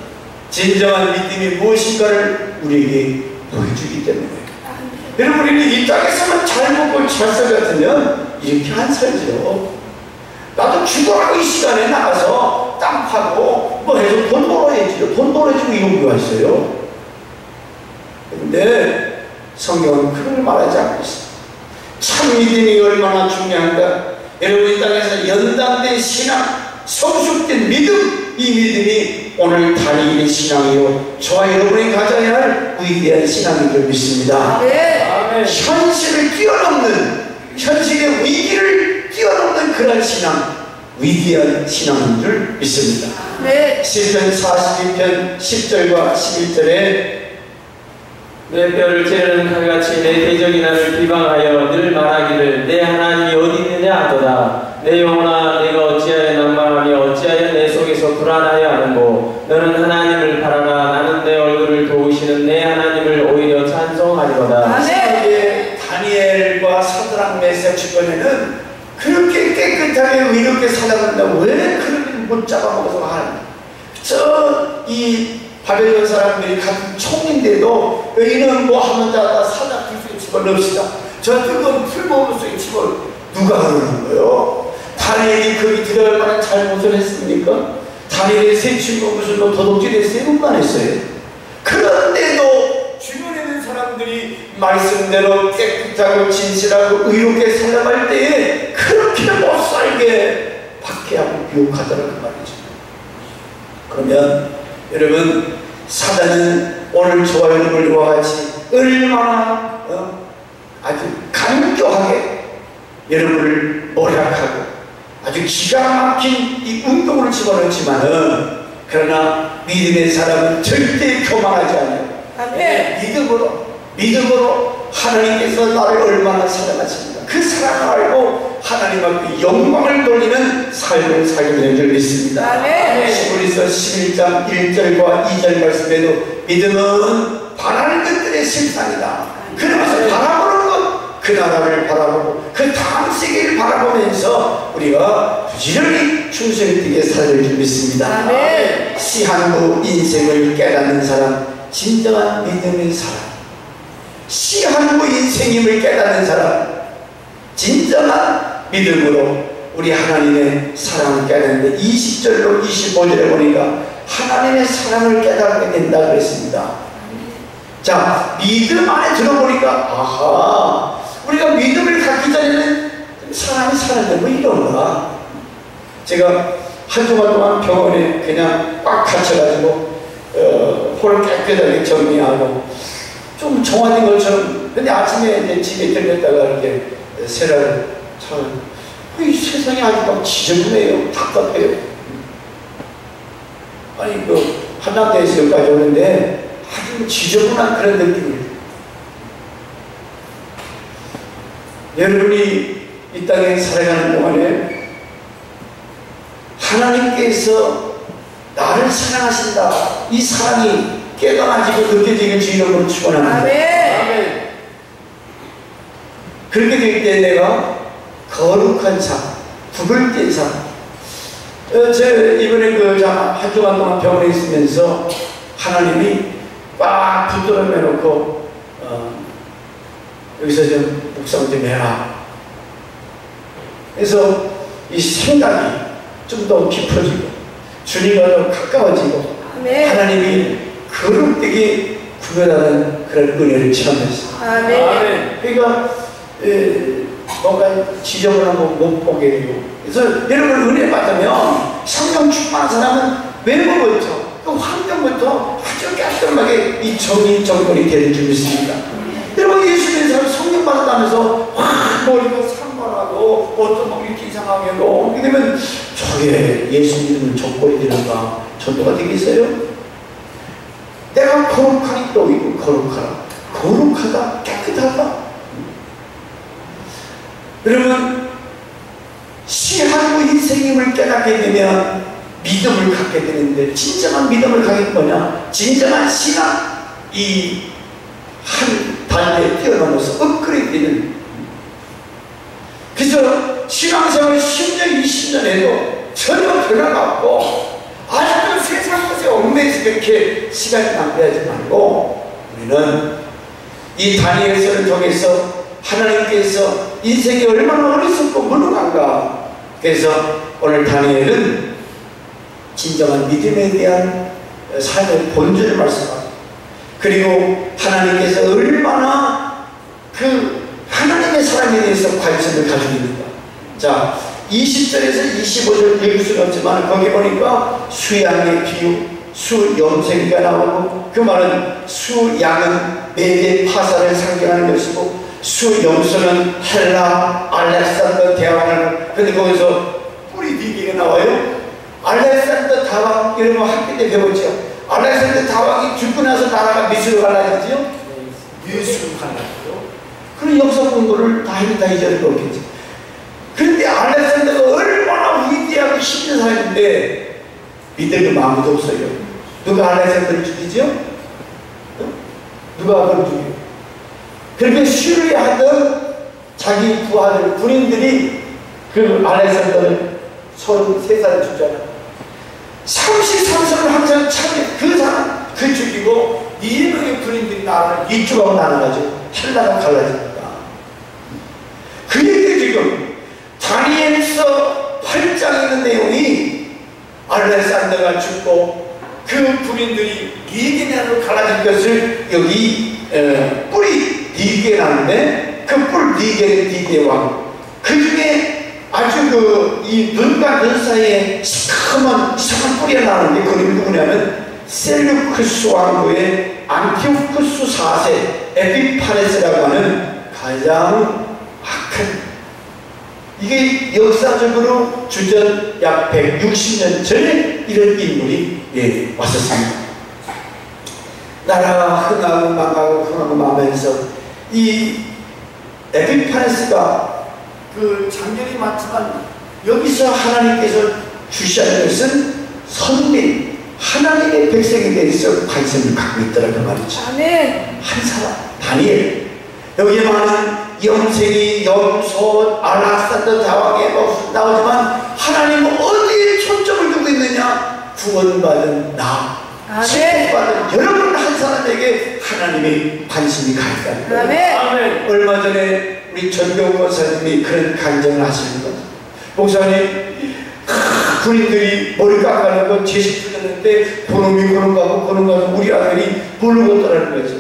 진정한 믿음이 무엇인가를 우리에게 보여주기 때문에. 여러분, 우리는 이 땅에서만 잘 먹고 잘 살 같으면 이렇게 안 살죠. 나도 죽어라고 이 시간에 나가서 땅 파고 뭐 해서 돈 벌어야지요. 돈 벌어주고 이런 거 있어요. 근데 성경은 그걸 말하지 않고 있어요. 참 믿음이 얼마나 중요한가. 여러분, 이 땅에서 연단된 신앙, 성숙된 믿음, 이 믿음이 오늘 다니엘의 신앙이요 저와 여러분이 가져야 할 위대한 신앙인 줄 믿습니다. 아멘. 현실을 뛰어넘는, 현실의 위기를 뛰어넘는 그런 신앙, 위대한 신앙인 줄 믿습니다. 네. 시편 42편 10절과 11절에 내 뼈를 찌르는 칼같이 내 대적이 나를 비방하여 늘 말하기를 내 하나님이 어디 있느냐 하도다. 내 영혼아 내가 어찌하여 낭망하며 어찌하여 내 속에서 불안하여 하는고. 너는 하나님을 바라라. 나는 내 얼굴을 도우시는 내 하나님을 오히려 찬송하리로다. 아멘. 다니엘과 사드락 메삭 주변에는 그렇게 깨끗하게 의롭게 살아간다고 왜 그렇게 못 잡아먹어서 하는 이 바벨론 사람들이 같은 총인데도 이는 뭐 하면 자다 사자 불속에 집어넣읍시다. 저 뜨거운 풀무불 속에 집어 누가 그러는 거예요? 다니엘이 거기 들어갈 만한 잘못을 했습니까? 다니엘의 세 친구 무슨 뭐 도둑질했어요? 그것만 했어요. 그런데도 주변에 있는 사람들이 말씀대로 깨끗하고 진실하고 의롭게 살아갈 때에 그렇게 못살게 박해하고 유혹하더라고 말이죠. 그러면 여러분, 사단은 오늘 저와 여러분과 같이 얼마나 아주 간교하게 여러분을 모략하고 아주 기가 막힌 이 운동을 집어넣지만은 그러나 믿음의 사람은 절대 교만하지 않아요. 아멘. 믿음으로 하나님께서 나를 얼마나 사랑하십니까? 그 사랑을 알고 하나님 앞에 영광을 돌리는 삶을 살게 되는 줄 믿습니다. 아멘. 히브리서 11장 1절과 2절 말씀에도 믿음은 바라는 것들의 실상이다. 그러면서 바라보는 것, 그 나라를 바라보고 그 다음 세계를 바라보면서 우리가 부지런히 충성되게 살아야 줄 믿습니다. 아멘. 시한부 인생을 깨닫는 사람, 진정한 믿음의 사람, 시한부 인생임을 깨닫는 사람, 진정한 믿음으로 우리 하나님의 사랑을 깨닫는데 20절로 25절에 보니까 하나님의 사랑을 깨닫게 된다 그랬습니다. 자, 믿음 안에 들어보니까 아하, 우리가 믿음을 갖기 전에는 사람이 사는데 뭐 이런가. 제가 한 주간 동안 병원에 그냥 꽉 갇혀가지고 홀을 깨끗하게 정리하고 좀 정화된 것처럼, 근데 아침에 이제 집에 들렸다가 이렇게 세라를 차면 이 세상이 아주 막 지저분해요. 답답해요. 아니 그 한남대에서 여기까지 오는데 아주 지저분한 그런 느낌이에요. 여러분이 이 땅에 살아가는 동안에 하나님께서 나를 사랑하신다, 이 사랑이 깨달아지고 느껴지길 주님으로 축원합니다. 아멘. 그렇게 될 때 내가 거룩한 삶, 불을 뗀 삶. 제가 이번에 한 주간 동안 병원에 있으면서 하나님이 꽉 붙들어 매놓고 여기서 좀 묵상 좀 해라. 그래서 이 생각이 좀 더 깊어지고 주님과 더 가까워지고 아멘. 하나님이 거룩되게 구별하는 그런 은혜를 체험했어요. 아멘. 그러니까 뭔가 지저분한 거 못 보게 되고, 그래서 여러분 은혜 받으면 성령 충만한 사람은 외모부터 그 환경부터 아주 깔끔하게 이 정의 정돈이 되는 줄 믿습니다. 여러분 예수 믿는 사람 성령 받았다면서 확 머리가 산만하고 어떤 뭐 이렇게 이상하게 하고 그렇게 되면 저게 예수 믿으면 조건이 되는가, 전도가 되겠어요? 내가 거룩하니 또 이거 거룩하라, 거룩하다, 깨끗하다. 여러분 시한부 인생임을 깨닫게 되면 믿음을 갖게 되는데, 진정한 믿음을 갖게 뭐냐? 진정한 신앙, 이 한 단계에 뛰어넘어서 업그레이드되는. 그래서 신앙생활 10년, 20년 해도 전혀 변화가 없고 아직도 세상 것에 얽매여서 그렇게 시간이 낭비하지 말고, 우리는 이 다니엘서를 통해서 하나님께서 인생이 얼마나 어리석고 무능한가. 그래서 오늘 다니엘은 진정한 믿음에 대한 삶의 본질을 말씀합니다. 그리고 하나님께서 얼마나 그 하나님의 사랑에 대해서 관심을 가지고 있는가. 자, 20절에서 25절 읽을 수는 없지만 거기 보니까 수양의 비유, 수염생이가 나오고 그 말은 수양은 메대 파사를 상징하는 것이고 수염소는 헬라 알렉산더 대왕을 근데 거기서 뿌리 디기가 나와요. 알렉산더 다왕 이런 거 학교 때 배웠죠. 알렉산더 다왕이 죽고 나서 나라가 미술로 갈라졌지요. 미술로 갈라졌죠. 그런 역사 공부를 다 잊어버릴 거 없겠지. 근데 알렉산더가 얼마나 위대하고 힘든 사람인데 믿을 놈 아무도 없어요. 누가 알렉산더를 죽이죠? 누가 그걸 죽여요? 그렇게 수리하던 자기 부하들, 군인들이 그 알렉산더를 33살에 죽잖아. 33살을 항상 참여, 그 사람, 그 죽이고 2명의 군인들이 나라를 이쪽하고 나눠가지고 헬라가 갈라집니다. 그 얘기 지금 다니엘서 8장에 있는 내용이 알렉산더가 죽고 그 군인들이 4개나로 갈라진 것을 여기 뿔이 4개 나는데 그 뿔 4개의 4개 왕 그 중에 아주 이 눈과 눈 사이에 시커먼 이상한 뿔이 나오는데 그놈이 누구냐면 셀루크스 왕국의 안티오쿠스 4세 에피파네스라고 하는 가장 악한 이게 역사적으로 주전 약 160년 전에 이런 인물이 왔었습니다. 나라가 흥하고 망하고 흥하고 망하면서 이 에피파네스가 그 장렬이 많지만 여기서 하나님께서 주시하는 것은 선민 하나님의 백성에 대해서 관심을 갖고 있더라는 말이죠. 아멘. 한 사람 다니엘 여기에 많은 염색이 염소 알렉산더 다왕에 나오지만 하나님은 어디에 초점을 두고 있느냐? 구원받은 나 구원받은 여러분 한 사람에게 하나님의 관심이 가 있다. 아멘. 얼마 전에 우리 전병 목사님이 그런 간증을 하시는 거죠. 목사님 군인들이 머리 깎아는 거 제식 풀렸는데 그놈이 그놈 가고 우리 아들이 모르고 떠나는 거죠.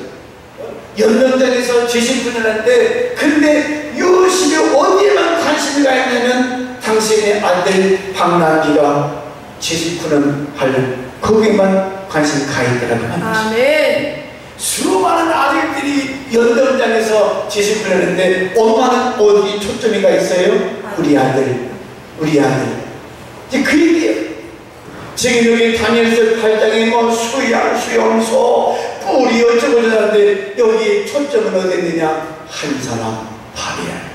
연명장에서 제식 풀렸는데 근데 열심히 어디에만 관심이 가 있냐면 당신의 아들 박남기가 제식 푸는 관련 거기에만 관심이 가 있다는 말이죠. 아멘. 수많은 아들들이 연명장에서 제식 풀렸는데 엄마는 어디 초점이 가 있어요? 우리 아들 이제 그 얘기예요. 지금 여기 다니엘서 8장에 뭐 수양, 수염소, 뿔이 어쩌고 저쩌는데 여기 초점은 어디 있느냐? 한 사람 바리야.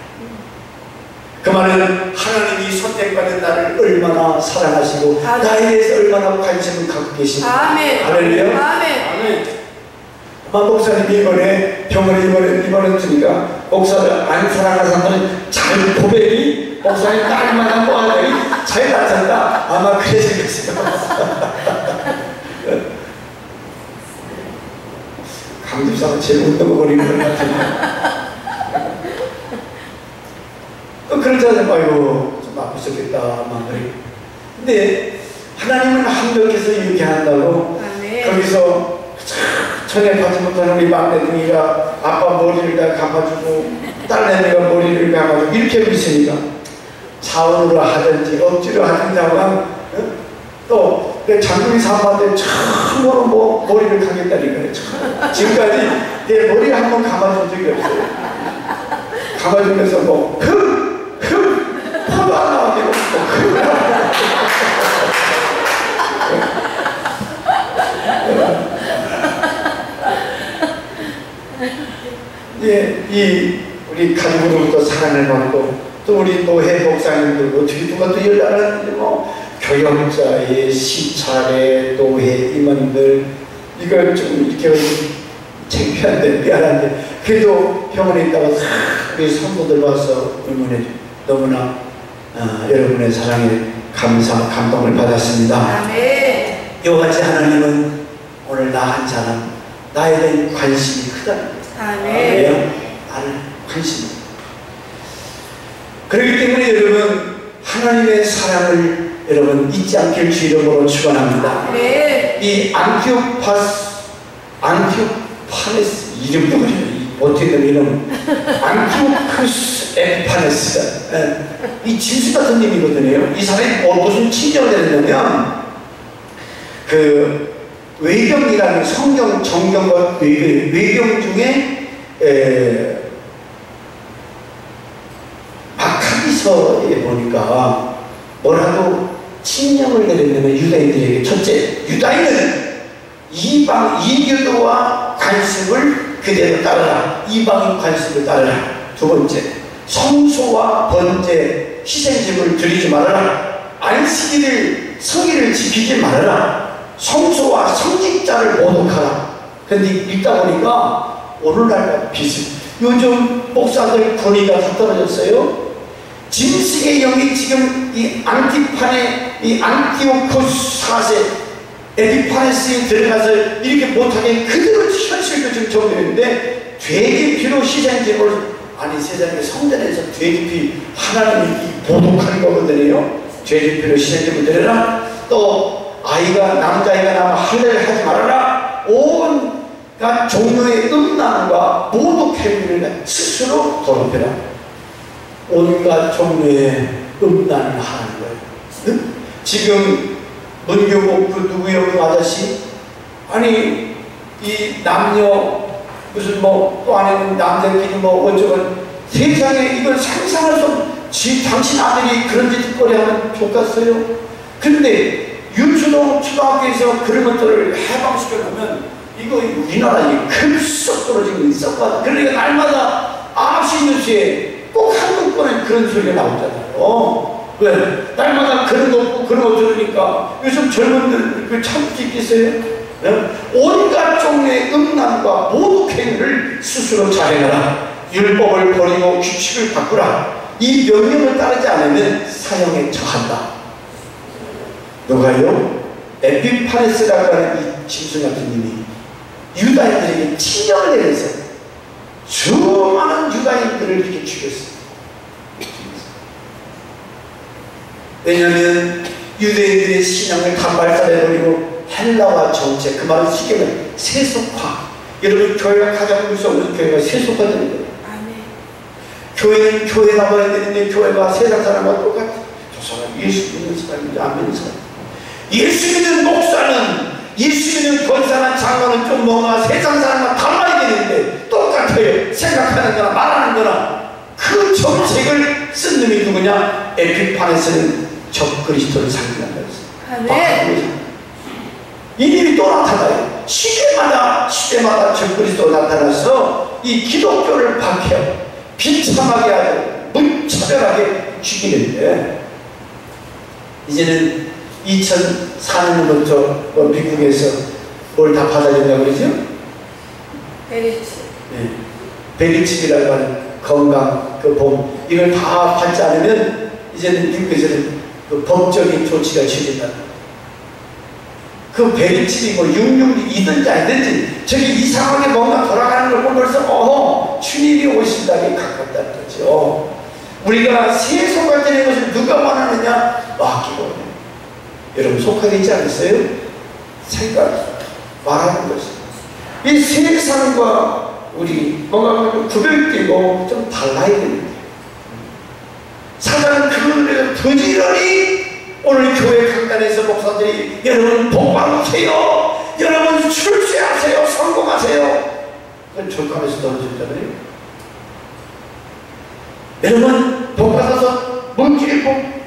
그 말은 하나님이 선택받은 나를 얼마나 사랑하시고 나에 대해서 얼마나 관심을 갖고 계시고 아멘. 할렐루야. 아멘. 목사님이 이번에 병원에 입원했으니까 목사를 안 사랑하는 사람은 잘 고백이 목사님 딸만한 뭐 아들이 잘 낳았다 아마 그래서 강집사가 제일 운동거리는 것 같은데 그렇지 않으면 아이고 좀 아프셨겠다 아마 그래. 근데 하나님은 합력해서 이렇게 한다고 거기서 전에 받지 못하는 우리 막내둥이가 아빠 머리를 다 감아주고 딸내미가 머리를 감아주고 이렇게 하고 있으니까 자원으로 하든지 억지로 하든지 하고 또 장군이 사람한테 처음으로 뭐 머리를 감겠다니까요. 지금까지 내 머리 한번 감아준 적이 없어요. 감아주면서 뭐 포도 안 나오고 이 우리 가족으로부터 사랑을 받고 또 우리 노회 목사님들 어떻게 누가 또 연락하는데 뭐 교역자의 시찰의 노회 임원들 이걸 좀 이렇게 창피한데 미안한데 그래도 병원에 있다가 우리 성도들 와서 응원해 너무나 여러분의 사랑에 감동을 받았습니다. 아멘. 이와같이 하나님은 오늘 나 한 사람 나에 대한 관심이 크다는 거예요. 아멘. 나를 관심. 그렇기 때문에 여러분 하나님의 사랑을 여러분 잊지 않길 주 이름으로 축원합니다. 아멘. 이 안티오파네스 이름도 그래요. 어떻게 되면 안티오쿠스 에피파네스가 이 진수 같은 님이거든요. 이 사람이 무슨 친정을 했냐면 그 외경이라는 성경 정경과 외경 중에 마카비서에 보니까 뭐라도 칙령을 내렸냐면 유다인들에게 첫째, 유다인은 이교도와 관습을 그대로 따르라. 이방인 관습을 따르라. 두 번째, 성소와 번제, 희생제물을 드리지 말아라. 안식일을 성일을 지키지 말아라. 성소와 성직자를 모독하라. 근데 읽다 보니까 오늘날과 비슷. 요즘 목사들 권위가 다 떨어졌어요. 짐승의 영이 지금 이 안티판의 이 안티오코스 4세 에피파네스에 들어가서 이렇게 못하게 그대로 현실도 지금 적용했는데 돼지 피로 희생제물 아니 세상에 성전에서 돼지 피 하나님이 보복하는 거거든요. 돼지 피로 희생제물 드려라. 또 아이가 남자아이가 나면 할례를 하지 말아라. 온갖 종류의 음란과 모독 행위를 스스로 더럽혀라. 온갖 종류의 음란을 하는 거예요. 응? 지금 문교복 그 누구요 그 아저씨 아니 이 남녀 무슨 뭐 또 안에는 남자끼리 뭐 어쩌건 세상에 이걸 상상할 수 없이 당신 아들이 그런 짓거리 하면 좋겠어요. 근데 윤수동 초등학교에서 그런 것들을 해방시켜놓으면 이거 우리나라에 급속 떨어지고 있었거든. 그러니까 날마다 9시 뉴스에 꼭 한두 번은 그런 소리가 나오잖아요. 왜? 날마다 그런 거 없고 그런 거 들으니까 요즘 젊은들 그 참을 수 있겠어요? 네? 온갖 종류의 음란과 모독행위를 스스로 자행하라. 율법을 버리고 규칙을 바꾸라. 이 명령을 따르지 않으면 사형에 처한다. 누가요? 에피파네스라고 하는 이 짐승 같은 님이 유다인들에게 칙령을 내려서 수많은 유다인들을 이렇게 죽였어요. 왜냐하면 유대인들의 신앙을 다 발달해버리고 헬라화 정책, 그 말은 쉽게 말하면 세속화. 여러분 교회가 가장 무서운 교회가 세속화되는 거예요. 교회는 교회 나가야 되는데 교회가 세상 사람과 똑같아. 저 사람 예수 믿는 사람인지 안 믿는 사람. 예수 믿는 목사는 예수 믿는 권사나 장로는 좀 뭔가 세상 사람과 달라야 되는데 똑같아요. 생각하는 거나 말하는 거나. 그 정책을 쓴 놈이 누구냐? 에피파네스는 적그리스도를 상징한다 했어요. 이 일이 또 나타나요. 시대마다 적그리스도가 나타나서 이 기독교를 박해하고 비참하게 하고 무차별하게 죽이는데 이제는 2004년부터 미국에서 뭘 다 받아준다고 그러죠? 베리칩이라고 하는 건강 그 보험 이걸 다 받지 않으면 이제는 미국에서는 그 법적인 조치가 취해진다. 그 베리칩이 뭐 662든지 아니든지 저기 이상하게 뭔가 돌아가는 걸 보면 벌써 주님이 오신다에 가깝다는 거죠. 우리가 새 속아지는 것을 누가 원하느냐? 맡기고 여러분 속하게 있지 않았어요? 생각 말하는 것이 이 세상과 우리 뭔가 구별되고 좀 달라야 되는데 사단은 그걸 부지런히 오늘 교회 강단에서 목사들이 여러분 복받으세요. 여러분 출세하세요. 성공하세요. 그건 절감에서 떨어졌잖아요. 여러분 복받아서 물질을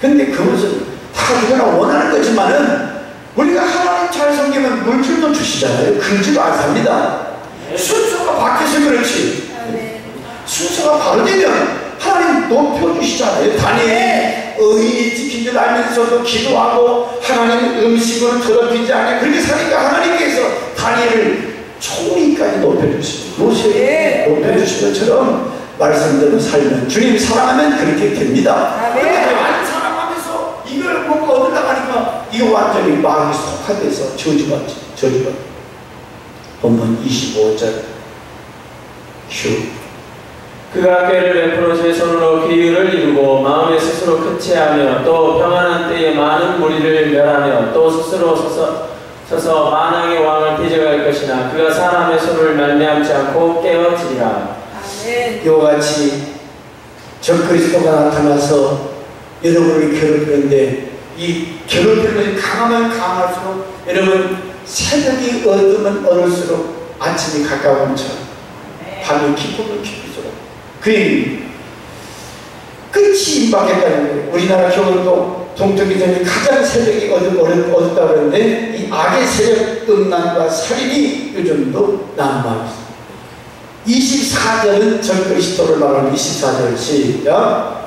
근데 그것은 다 누구나 원하는 거지만은 우리가 하나님 잘 섬기면 물질도 주시잖아요. 금지도 안 삽니다. 순서가 바뀌어서 그렇지. 순서가 바로 되면 하나님 높여주시잖아요. 다니엘이 의인이 지킨 줄 알면서도 기도하고 하나님 음식으로 더럽히지 않게 그렇게 사니까 하나님께서 다니엘을 총리까지 높여주시고 요셉을 높여주신 것처럼 말씀대로 살면 주님 사랑하면 그렇게 됩니다. 그런데 안 사랑하면서 이걸 뭔가 얻으려고 하니까 이거 완전히 마음이 속화돼서 저주받지. 본문 25절 휴 그가 꾀를 베풀어 제 손으로 기유를 이루고 마음에 스스로 크체하며 또 평안한 때에 많은 무리를 멸하며 또 스스로 서서 만왕의 왕을 대적할 것이나 그가 사람의 손을 말미암지 않고 깨어지리라. 아멘. 이와 같이 적그리스도가 나타나서 여러분을 괴롭히는데 이 괴롭히는 것이 강하면 강할수록 여러분 새벽이 어두면 어둘수록 아침이 가까운 척 밤이 깊으면 깊을수록 그 얘기 끝이 임박했다는 거예요. 우리나라 교회도 동토기전이 가장 새벽이 어둡다 그러는데 이 악의 세력 음란과 살인이 요즘도 난무하고 있습니다. 24절은 적그리스도를 말하는 24절 시작.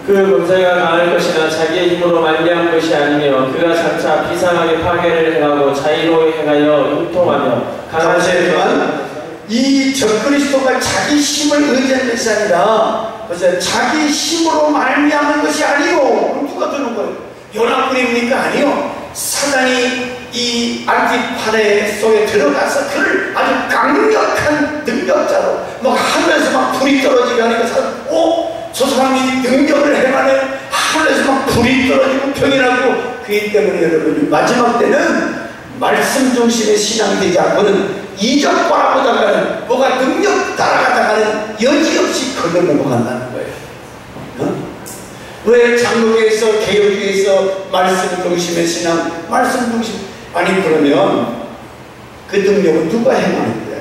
그 권세가 강할 것이나 자기의 힘으로 말미암은 것이 아니며 그가 장차 비상하게 파괴를 행하고 자의로 행하여 형통하며 강하시지만 이 적그리스도가 자기 힘을 의지하는 것이 아니라 그래서 자기 힘으로 말미암은 것이 아니요. 누가 드는 거예요? 연합군입니까? 아니요. 사단이 이 안티파네 속에 들어가서 그를 아주 강력한 능력자로 막 하늘에서 막 불이 떨어지게 하니까 사람 저 사람이 능력을 행하네. 하늘에서 막 불이 떨어지고 병이라고. 그렇기 때문에 여러분 마지막 때는 말씀 중심의 신앙이 되지 않고는 이적바라보다가는 뭐가 능력 따라가다가는 여지없이 걸려 넘어간다는 거예요. 왜 장로교에서 개혁교에서 말씀 중심의 신앙, 말씀 중심 아니 그러면 그 능력은 누가 행하는데?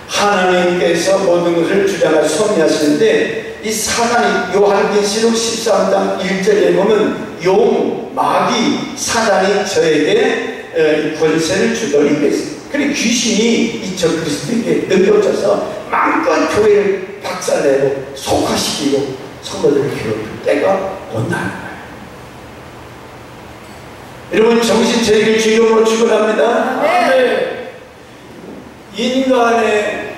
하나님께서 모든 것을 주장하여 섭리하시는데 이 사단이 요한계시록 13장 1절에 보면 용, 마귀, 사단이 저에게 권세를 주더니 그랬어요. 그래 귀신이 이 적그리스도에게 능력져서 마음껏 교회를 박살내고 속화시키고 성도들을 괴롭힐 때가 온다는 거예요. 여러분 정신체계를 주의로 축원합니다. 네. 인간의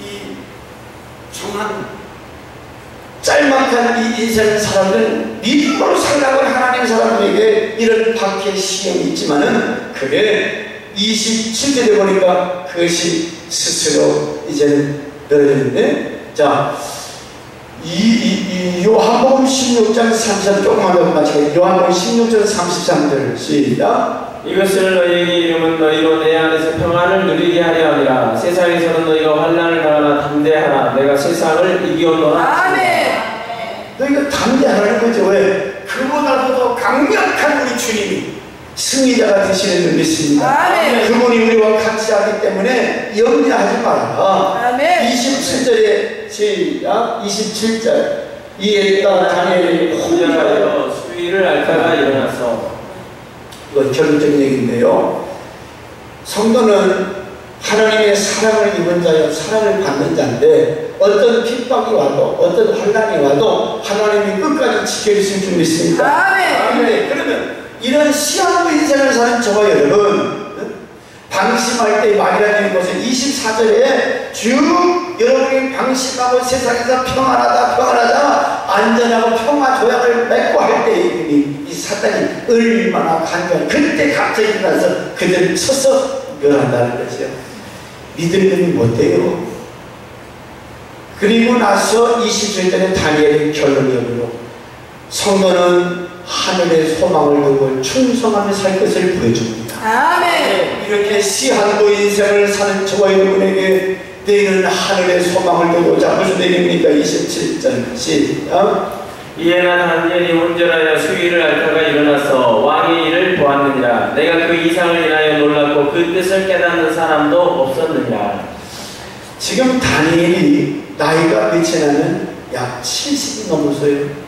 이 정한 짤막한 이 인생을 살아는 믿음으로 살라고 하나님 사람에게 이런 박해 시험이 있지만은 그게 27절에 보니까 그것이 스스로 이제는 늘어지는데 자 요한복음 16장 33절 조금만 더 마치겠습니다. 요한복음 16장 33절 시작. 이것을 너희에게 이름은 너희로 내 안에서 평안을 누리게 하려 함이라. 세상에서는 너희가 환난을 당하나 담대하라. 내가 세상을 이겨노라. 아멘. 너희가 담대하라는 거죠. 왜? 그보다도 더 강력한 우리 주님이 승리자가 되시는 줄 믿습니다. 아멘. 그분이 우리와 같이 하기 때문에 염려하지 말아라. 아멘. 27절에 시작. 27절 이에 따라 다니엘이 혼자하여 수위를 앓다가 일어나서. 이건 결론적인 얘기인데요. 성도는 하나님의 사랑을 입은 자여 사랑을 받는 자인데 어떤 핍박이 와도 어떤 환난이 와도 하나님이 끝까지 지켜주실 줄 믿습니다. 아멘. 그러면 이런 시한부 인생을 사는 저와 여러분 방심할 때 말이라는 것은 24절에 쭉 여러분이 방심하고 세상에서 평안하다 안전하고 평화 조약을 맺고 할 때 이 사단이 얼마나 간절 그때 갑자기 일어나서 그들을 쳐서 멸한다는 거죠. 믿음이 못돼요. 그리고 나서 27절에 다니엘의 결론적으로 성도는 하늘의 소망을 두고 충성하며 살 것을 보여줍니다. 아멘. 이렇게 시한부 인생을 사는 저와 여러분에게 너희는 하늘의 소망을 두고자 무슨 얘기입니까? 27절 시작. 이에 난 다니엘이 온전하여 수위를 앓다가 일어나서 왕의 일을 보았느니라. 내가 그 이상을 인하여 놀랐고 그 뜻을 깨닫는 사람도 없었느니라. 지금 다니엘이 나이가 몇이 나면 약 70이 넘었어요.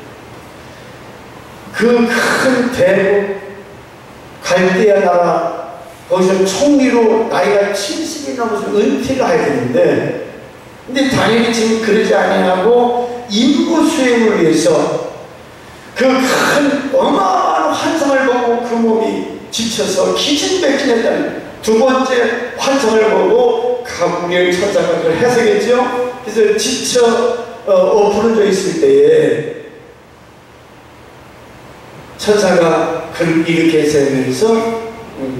그 큰 대국 갈대아 나라 거기서 총리로 나이가 70이 넘어서 은퇴를 해야 되는데 근데 다니엘이 지금 그러지 아니하고 임무 수행을 위해서 그 큰 어마어마한 환상을 보고 그 몸이 지쳐서 기진백진했다는 두 번째 환상을 보고 가브리엘 천사가 그걸 해석했죠. 그래서 지쳐 엎어져 있을 때에 천사가 그를 이렇게 해석하면서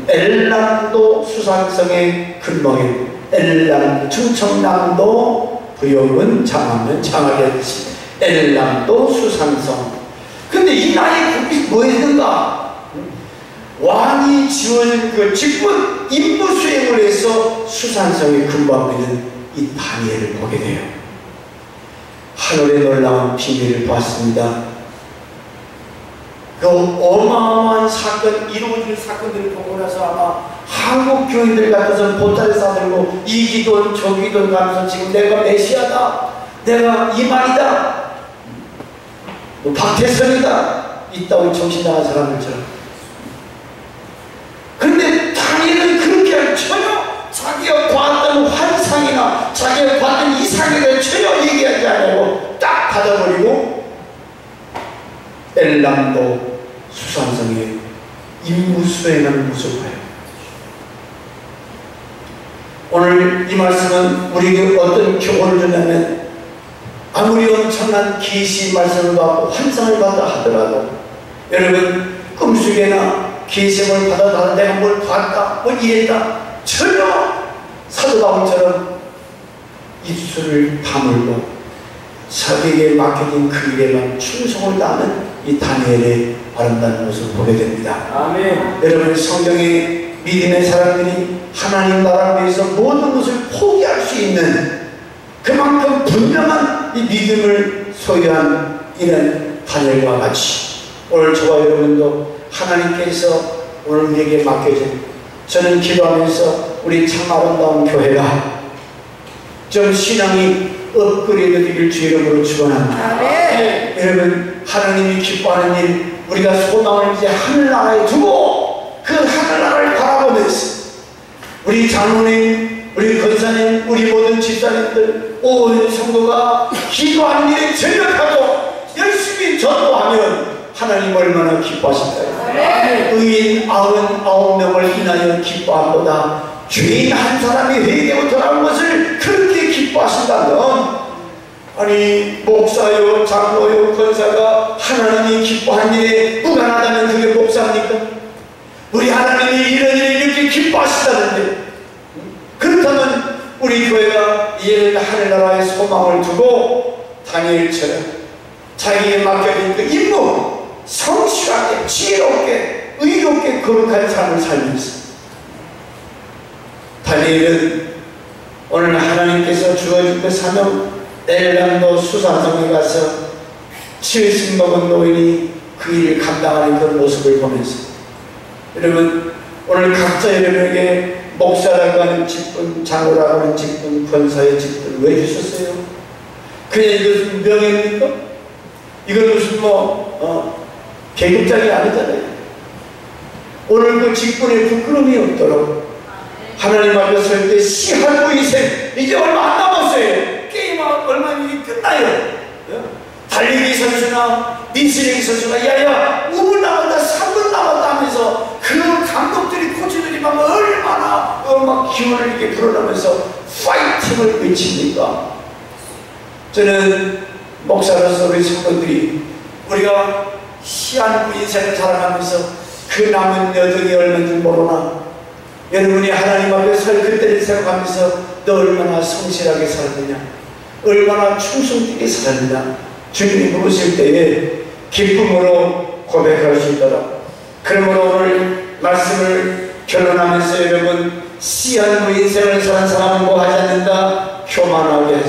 엘람도 수산성의 근목에 엘람 충청남도 부여은 장하면 장하게 하듯이 엘람도 수산성. 근데 이 나라의 국이 뭐 했는가? 왕이 지어진 그 직분 임무 수행을 해서 수산성에 근무하고 있는 이 다니엘을 보게 돼요. 하늘의 놀라운 비밀을 보았습니다. 그 어마어마한 사건, 이루어질 사건들을 보고 나서 아마 한국 교인들 같아서 보따리 싸들고 이 기도는 저 기도는 가면서 지금 내가 메시아다, 내가 이만이다, 뭐 박태선이다, 있다고 정신나간 사람들처럼. 그런데 다니엘은 그렇게 전혀 자기가 봤던 환상이나 자기가 봤던 이상에 대해 전혀 얘기하지 않고 딱 받아버리고 엘람도 수산성에 임무 수행하는 모습을 봐요. 오늘 이 말씀은 우리에게 어떤 교훈을 주냐면, 아무리 엄청난 계시 말씀을 받고 환상을 받아 하더라도 여러분 꿈속에나 계시를 받아 내가 뭘 봤다, 뭘 이랬다, 전혀 사도 바울처럼 입술을 다물고 자기에게 맡겨진 그 일에만 충성을 다하는 이 다니엘의 아름다운 모습을 보게 됩니다. 아멘. 여러분, 성경의 믿음의 사람들이 하나님 나라를 위해서 모든 것을 포기할 수 있는 그만큼 분명한 이 믿음을 소유한 이런 다니엘과 같이 오늘 저와 여러분도 하나님께서 오늘 우리에게 맡겨진, 저는 기도하면서 우리 참 아름다운 교회가 좀 신앙이 업그레이드 되길 주 이름으로 축원합니다. 여러분, 하나님이 기뻐하는 일, 우리가 소망을 이제 하늘나라에 두고 그 하늘나라를 바라보면서 우리 장로님, 우리 권사님, 우리 모든 집사님들, 온 성도가 기도하는 일에 전력하고 열심히 전도하면 하나님 얼마나 기뻐하실까요? 의인 99명을 인하여 기뻐함보다 죄인 한 사람이 회개하고 돌아온 것을 그렇게 기뻐하신다면, 아니 목사요 장로요 권사가 하나님이 기뻐한 일에 무관하다면 그게 목사입니까? 우리 하나님이 이런 일을 이렇게 기뻐하신다는데, 그렇다면 우리 교회가 이런 하늘나라의 소망을 두고 다니엘처럼 자기에게 맡겨진 그 임무 성실하게 지혜롭게 의롭게 거룩한 삶을 살면서, 다니엘은 오늘 하나님께서 주어진 그 사명, 엘람도 수산성에 가서 70 먹은 노인이 그 일을 감당하는 그런 모습을 보면서, 여러분 오늘 각자 여러분에게 목사라고 하는 직분, 장로라고 하는 직분, 권사의 직분 왜 주셨어요? 그냥 이것은 명예입니까? 이건 무슨 계급장이 아니잖아요. 오늘 그 직분에 부끄러움이 없도록 하나님 앞에 설 때 시한부 인생 이제 얼마 안 남았어요. 게임 얼마 이제 끝나요. 달리기 선수나 민스링 선수가 야야 5분 남았다 3분 남았다 하면서 그 감독들이 코치들이 막 얼마나 막 기운을 이렇게 불어넣으면서 파이팅을 외칩니까? 저는 목사로서 우리 성도들이 우리가 시한부 인생을 살아가면서 그 남은 여정이 얼마인지 모르나, 여러분이 하나님 앞에 설 그때를 생각하면서 너 얼마나 성실하게 살았느냐, 얼마나 충성되게 살았느냐, 주님이 부르실 때에 기쁨으로 고백할 수 있도록. 그러므로 오늘 말씀을 결론하면서 여러분, 시한부 인생을 사는 사람은 뭐 하지 않는다? 교만하게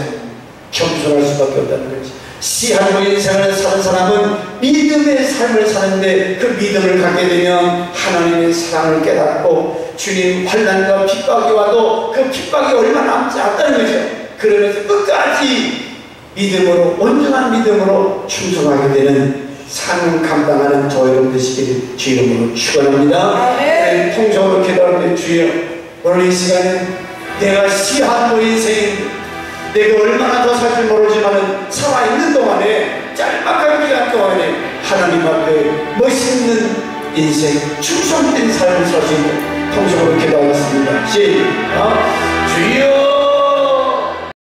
겸손할 수밖에 없다는 거지. 시한부 인생을 사는 사람은 믿음의 삶을 사는데 그 믿음을 갖게 되면 하나님의 사랑을 깨닫고 주님 환난과 핍박이 와도 그 핍박이 얼마 남지 않다는 거죠. 그러면서 끝까지 믿음으로, 온전한 믿음으로 충성하게 되는 삶을 감당하는 저 여러분 되시기를 주 이름으로 축원합니다. 네, 통성으로 기도하는데, 주여 오늘 이 시간에 내가 시한부 인생 내가 얼마나 더 살지 모르지만 살아있는 동안에, 짤막한 기간 동안에 하나님 앞에 멋있는 인생, 충성된 삶을 살 수 있는 통성으로 기도하겠습니다. 시작. 주여